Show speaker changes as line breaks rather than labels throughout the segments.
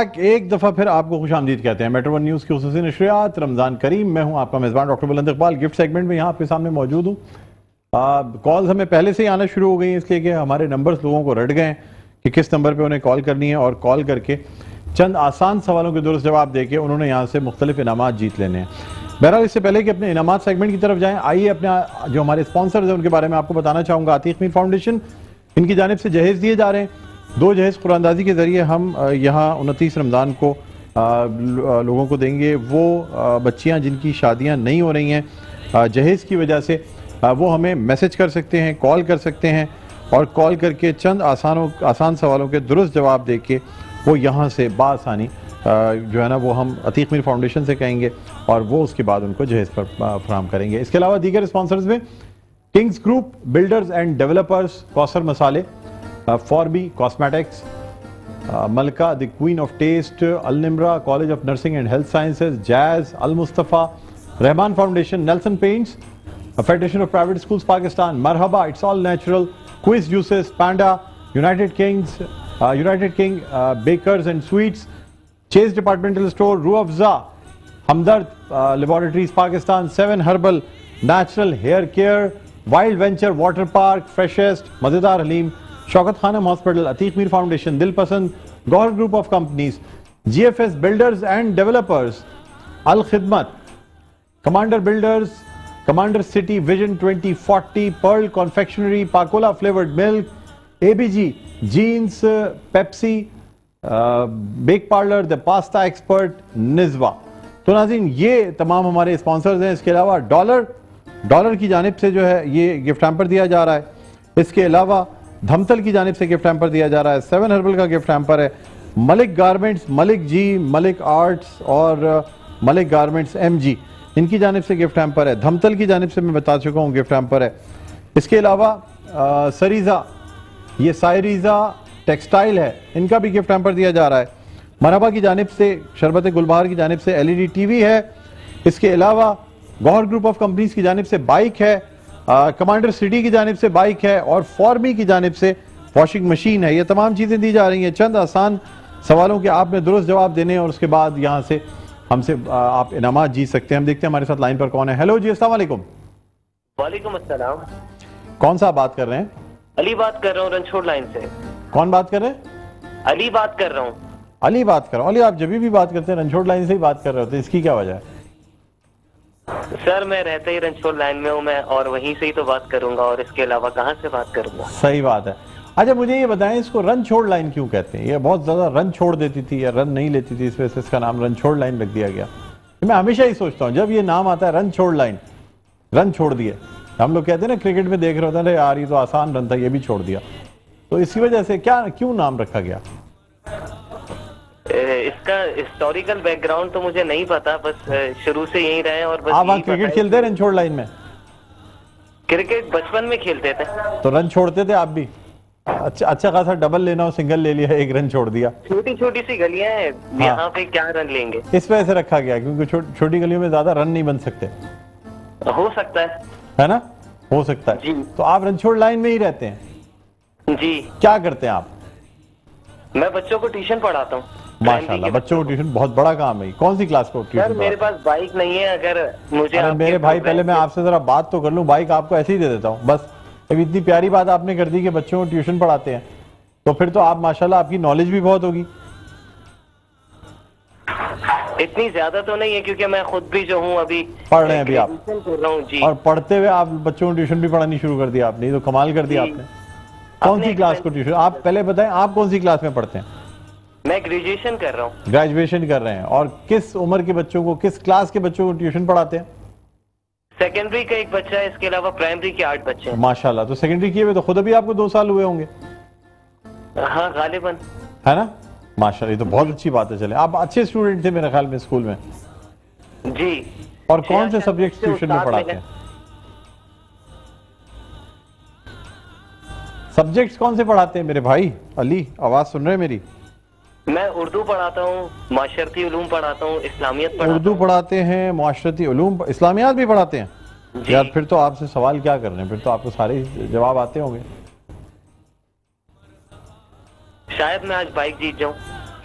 Back ایک دفعہ پھر آپ کو خوش آمدید کہتے ہیں میٹرو ون نیوز کی خصوصی نشریات رمضان کریم. میں ہوں آپ کا میزبان ڈاکٹر بلند اقبال. گفٹ سیگمنٹ میں یہاں آپ کے سامنے موجود ہوں. کالز ہمیں پہلے سے ہی آنا شروع ہو گئی ہیں اس لیے کہ ہمارے نمبرز لوگوں کو رٹ گئے ہیں کہ کس نمبر پہ انہیں کال کرنی ہے, اور کال کر کے چند آسان سوالوں کے درست جواب دے کے انہوں نے یہاں سے مختلف انعامات جیت لینے ہیں. بہرحال اس سے پہلے کہ اپنے انعامات سیگمنٹ کی طرف جائیں, آئیے اپنے جو ہمارے اسپانسرز ہیں ان کے بارے میں آپ کو بتانا چاہوں گا. عتیق میر فاؤنڈیشن, ان کی جانب سے جہیز دیے جا رہے ہیں. 2 جہیز قرآن اندازی کے ذریعے ہم یہاں 29 رمضان کو لوگوں کو دیں گے. وہ بچیاں جن کی شادیاں نہیں ہو رہی ہیں جہیز کی وجہ سے, وہ ہمیں میسج کر سکتے ہیں, کال کر سکتے ہیں, اور کال کر کے چند آسان سوالوں کے درست جواب دے کے وہ یہاں سے بآسانی جو ہے نا وہ ہم عتیق میر فاؤنڈیشن سے کہیں گے اور وہ اس کے بعد ان کو جہیز پر فراہم کریں گے. اس کے علاوہ دیگر اسپانسرز میں kings group, builders and developers, Kausar مسالے, فوربی cosmetics, Malika the queen of taste, Al-Nimra college of nursing and health sciences, جیز, Al-Mustafa, Rehman foundation, Nelson paints, federation of private schools Pakistan, Marhaba, it's all natural, کوئز juices, panda, united king bakers and sweets, chase departmental store, Rooh Afza, Hamdard laboratories Pakistan, 7 herbal natural hair care, wild venture water park, freshest, Mazedar Haleem, Shaukat Khanum hospital, Atiq Mir foundation, Dil Pasand, Gohar group of companies, G F S builders and developers, Al-Khidmat, commander builders, commander city vision 2040, pearl confectionery, Pakola flavoured milk, A B G jeans, Pepsi, bake parlour, the pasta expert, نزوا. تو ناظرین یہ تمام ہمارے sponsors ہیں. اس کے علاوہ dollar کی جانب سے جو ہے یہ گفٹ ہیمپر دیا جا رہا ہے. اس کے علاوہ دھمتل کی جانب سے گفٹ ہیمپر دیا جا رہا ہے. 7 ہربل کا گفٹ ہیمپر ہے. ملک گارمنٹس, ملک جی, ملک آرٹس اور ملک گارمنٹس ایم جی, ان کی جانب سے گفٹ ہیمپر ہے. دھمتل کی جانب سے میں بتا چکا ہوں گفٹ ہیمپر ہے. اس کے علاوہ سریزا, یہ سائریزا ٹیکسٹائل ہے, ان کا بھی گفٹ ہیمپر دیا جا رہا ہے. مرحبا کی جانب سے, شربت گلبہار کی جانب سے L E D T V ہے. اس کے علاوہ گوہر گروپ آف کمپنیز کی جانب سے بائک ہے, کمانڈر سٹی کی جانب سے بائک ہے, اور فوربی کی جانب سے واشنگ مشین ہے. یہ تمام چیزیں دی جا رہی ہیں. چند آسان سوالوں کے آپ نے درست جواب دینے ہیں اور اس کے بعد یہاں سے ہم سے آپ انعامات جیت سکتے ہیں. ہم دیکھتے ہیں ہمارے ساتھ لائن پر کون ہے. ہیلو جی, السلام علیکم.
وعلیکم السلام.
کون صاحب بات کر رہے ہیں؟
علی بات کر رہا ہوں رنچھوڑ لائن سے.
کون بات کر رہے ہیں؟
علی بات کر رہا ہوں.
علی بات کر رہا ہوں. علی آپ جب بھی بات کرتے ہیں رنچھوڑ لائن سے ہی بات کر رہے ہوتے ہیں, اس کی کیا وجہ ہے؟
سر میں رہتا ہی رنچھوڑ لائن میں ہوں میں, اور وہیں سے ہی تو بات کروں گا, اور اس کے علاوہ کہاں سے بات کروں گا؟
صحیح بات ہے. اچھا مجھے یہ بتائیں اس کو رن چھوڑ لائن کیوں کہتے ہیں؟ یہ بہت زیادہ رن چھوڑ دیتی تھی یا رن نہیں لیتی تھی, اس وجہ سے اس کا نام رن چھوڑ لائن رکھ دیا گیا. میں ہمیشہ ہی سوچتا ہوں جب یہ نام آتا ہے رن چھوڑ لائن, رن چھوڑ دیے, ہم لوگ کہتے ہیں نا کرکٹ میں دیکھ رہے ہوتے ہیں یار یہ تو آسان رن تھا یہ بھی چھوڑ دیا, تو اس کی وجہ سے کیوں نام رکھا گیا؟
اس کا ہسٹوریکل بیک گراؤنڈ تو مجھے نہیں پتا, بس شروع سے یہی رہے. اور بس
آپ وہاں کرکٹ کھیلتے ہیں رن چھوڑ لائن میں؟
کرکٹ بچپن میں کھیلتے تھے.
تو رن چھوڑتے تھے آپ بھی؟ اچھا خاصا ڈبل لینا ہو, سنگل لے لیا, 1 رن چھوڑ دیا.
چھوٹی چھوٹی سی گلیاں ہیں یہاں پہ, کیا رن لیں گے؟
اس وجہ سے رکھا گیا کیونکہ چھوٹی گلیوں میں زیادہ رن نہیں بن سکتے.
ہو سکتا ہے
نا, ہو سکتا ہے
جی.
تو آپ رن چھوڑ لائن میں ہی رہتے ہیں
جی.
کیا کرتے ہیں آپ؟
میں بچوں کو ٹیوشن پڑھاتا ہوں.
ماشاءاللہ, بچوں کو ٹیوشن بہت بڑا کام ہے. کون سی کلاس کو ٹیوشن پڑھاتے ہیں؟
میرے پاس بائک نہیں ہے, اگر مجھے
میرے بھائی پہلے میں آپ سے ذرا بات تو کر لوں. بائک آپ کو ایسے ہی دے دیتا ہوں بس. اب اتنی پیاری بات آپ نے کر دی کہ بچوں کو ٹیوشن پڑھاتے ہیں, تو پھر تو آپ ماشاءاللہ آپ کی نالج بھی بہت ہوگی.
اتنی زیادہ تو نہیں ہے کیونکہ میں خود بھی جو ہوں ابھی
پڑھ رہے ہیں ابھی آپ,
جی.
اور پڑھتے ہوئے آپ بچوں کو ٹیوشن بھی پڑھانی شروع کر دیا آپ نے, تو کمال کر دیا آپ نے. کون سی کلاس کو ٹیوشن؟ آپ پہلے بتائیں آپ کون سی کلاس میں پڑھتے ہیں؟
میں گریجویشن کر رہا ہوں.
گریجویشن کر رہے ہیں, اور کس عمر کے بچوں کو, کس کلاس کے بچوں کو ٹیوشن پڑھاتے ہیں؟
سیکنڈری کا 1 بچہ ہے, اس کے علاوہ پرائمری کے 8 بچے ہیں.
ماشاءاللہ, تو سیکنڈری کیے ہوئے تو خود ابھی آپ کو 2 سال ہوئے ہوں گے.
ہاں غالباً,
ہے نا. ماشاءاللہ, یہ تو بہت اچھی بات ہے. چلیں, آپ اچھے اسٹوڈنٹ تھے میرے خیال میں اسکول میں.
جی.
اور کون سے سبجیکٹس ٹیوشن میں پڑھاتے ہیں؟ سبجیکٹس کون سے پڑھاتے ہیں میرے بھائی علی؟ آواز سن رہے ہیں میری؟
میں اردو پڑھاتا ہوں, معاشرتی علوم پڑھاتا ہوں, اسلامیت پڑھاتا ہوں.
اردو پڑھاتے ہیں, معاشرتی علوم, اسلامیات بھی پڑھاتے ہیں. یار پھر تو آپ سے سوال کیا کر رہے ہیں, پھر تو آپ کو سارے جواب آتے ہوں گے.
شاید میں آج بائک جیت جاؤں.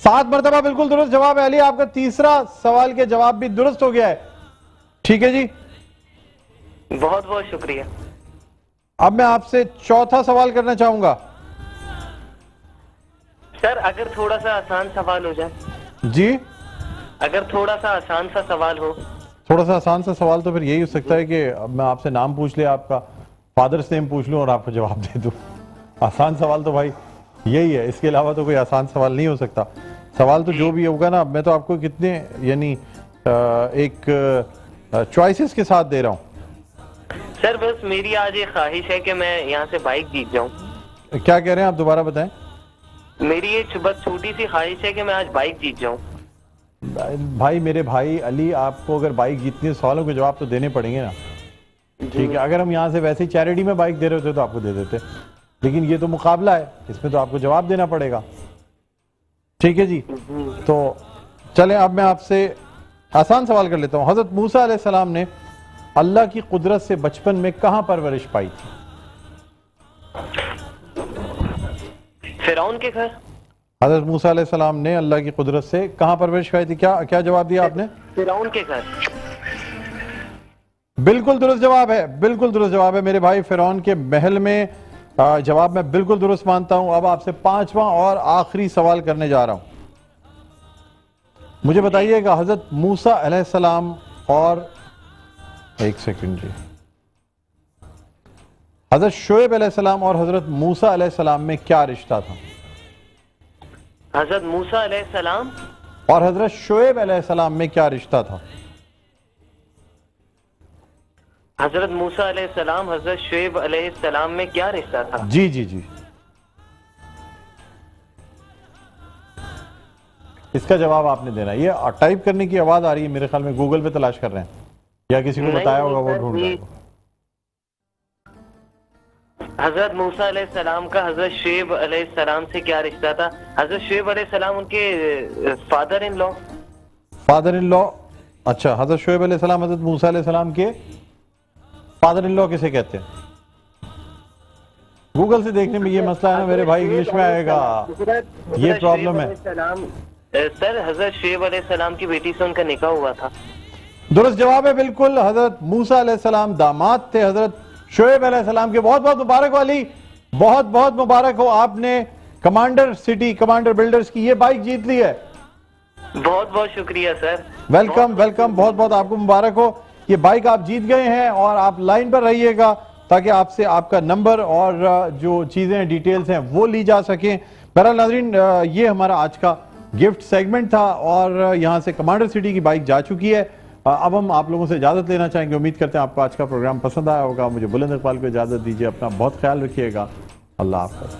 7 مرتبہ بالکل درست جواب ہے علی, آپ کا تیسرا سوال کے جواب بھی درست ہو گیا ہے. ٹھیک ہے جی,
بہت بہت شکریہ.
اب میں آپ سے چوتھا سوال کرنا چاہوں گا.
سر اگر تھوڑا سا آسان سوال ہو جائے.
جی,
اگر تھوڑا سا آسان سا سوال ہو.
تھوڑا سا آسان سا سوال تو پھر یہی ہو سکتا ہے کہ اب میں آپ سے نام پوچھ لیا, آپ کا فادرس نیم پوچھ لوں اور آپ کو جواب دے دوں. آسان سوال تو بھائی یہی ہے, اس کے علاوہ تو کوئی آسان سوال نہیں ہو سکتا. سوال تو جو بھی ہوگا نا, میں تو آپ کو کتنے یعنی ایک چوائسز کے ساتھ دے رہا ہوں.
سر بس میری آج یہ خواہش ہے کہ میں یہاں سے بائک جیت جاؤں.
کیا کہہ رہے ہیں آپ, دوبارہ بتائیں.
میری یہ بس چھوٹی سی خواہش ہے کہ میں آج بائک جیت جاؤں.
بھائی میرے بھائی علی, آپ کو اگر بائک جیتنی ہے سوالوں کے جواب تو دینے پڑیں گے نا. ٹھیک ہے, اگر ہم یہاں سے ویسے ہی چیریٹی میں بائک دے رہے ہوتے تو آپ کو دے دیتے, لیکن یہ تو مقابلہ ہے, اس میں تو آپ کو جواب دینا پڑے گا. ٹھیک ہے جی, تو چلیں اب میں آپ سے آسان سوال کر لیتا ہوں. حضرت موسیٰ علیہ السلام نے اللہ کی قدرت سے بچپن میں کہاں پرورش پائی تھی؟
فرعون کے گھر.
حضرت موسیٰ علیہ السلام نے اللہ کی قدرت سے کہاں پرورش پائی تھی؟ کیا جواب دیا آپ نے؟
فرعون کے گھر.
بالکل درست جواب ہے, بالکل درست جواب ہے میرے بھائی, فرعون کے محل میں. جواب میں بالکل درست مانتا ہوں. اب آپ سے 5واں اور آخری سوال کرنے جا رہا ہوں. مجھے بتائیے گا حضرت موسیٰ علیہ السلام اور ایک سیکنڈ جی, حضرت شعیب علیہ السلام اور حضرت موسیٰ علیہ السلام میں کیا رشتہ تھا؟
حضرت موسیٰ علیہ السلام
اور حضرت شعیب علیہ السلام میں کیا رشتہ تھا؟
حضرت موسیٰ علیہ السلام حضرت شعیب علیہ السلام میں کیا رشتہ تھا؟
جی جی جی, اس کا جواب آپ نے دینا. یہ ٹائپ کرنے کی آواز آ رہی ہے, میرے خیال میں گوگل پہ تلاش کر رہے ہیں یا کسی کو بتایا ہوگا وہ ڈھونڈ رہا ہوگا.
حضرت موسیٰ علیہ السلام کا حضرت شعیب علیہ السلام سے کیا رشتہ تھا؟ حضرت شعیب علیہ السلام ان کے father in law.
Father in لا, اچھا. حضرت شعیب علیہ السلام حضرت موسیٰ علیہ السلام کے فادر ان لا کسے کہتے ہیں؟ گوگل سے دیکھنے میں یہ مسئلہ ہے نا میرے بھائی, انگلش میں آئے گا, یہ پرابلم ہے.
سر حضرت شعیب علیہ السلام کی بیٹی سے ان کا نکاح ہوا تھا.
درست جواب ہے بالکل. حضرت موسیٰ علیہ السلام داماد تھے حضرت شعیب علیہ السلام کے. بہت بہت مبارک ہو علی, بہت بہت مبارک ہو, آپ نے کمانڈر سٹی کمانڈر بلڈرز کی یہ بائک جیت لی ہے.
بہت بہت شکریہ سر.
ویلکم ویلکم, بہت بہت آپ کو مبارک ہو. یہ بائک آپ جیت گئے ہیں اور آپ لائن پر رہیے گا تاکہ آپ سے آپ کا نمبر اور جو چیزیں ڈیٹیلز ہیں وہ لی جا سکیں. بہرحال ناظرین, یہ ہمارا آج کا گفٹ سیگمنٹ تھا اور یہاں سے کمانڈر سٹی کی بائک جا چکی ہے. اب ہم آپ لوگوں سے اجازت لینا چاہیں گے. امید کرتے ہیں آپ کو آج کا پروگرام پسند آیا ہوگا. مجھے بلند اقبال کو اجازت دیجیے. اپنا بہت خیال رکھیے گا. اللہ حافظ.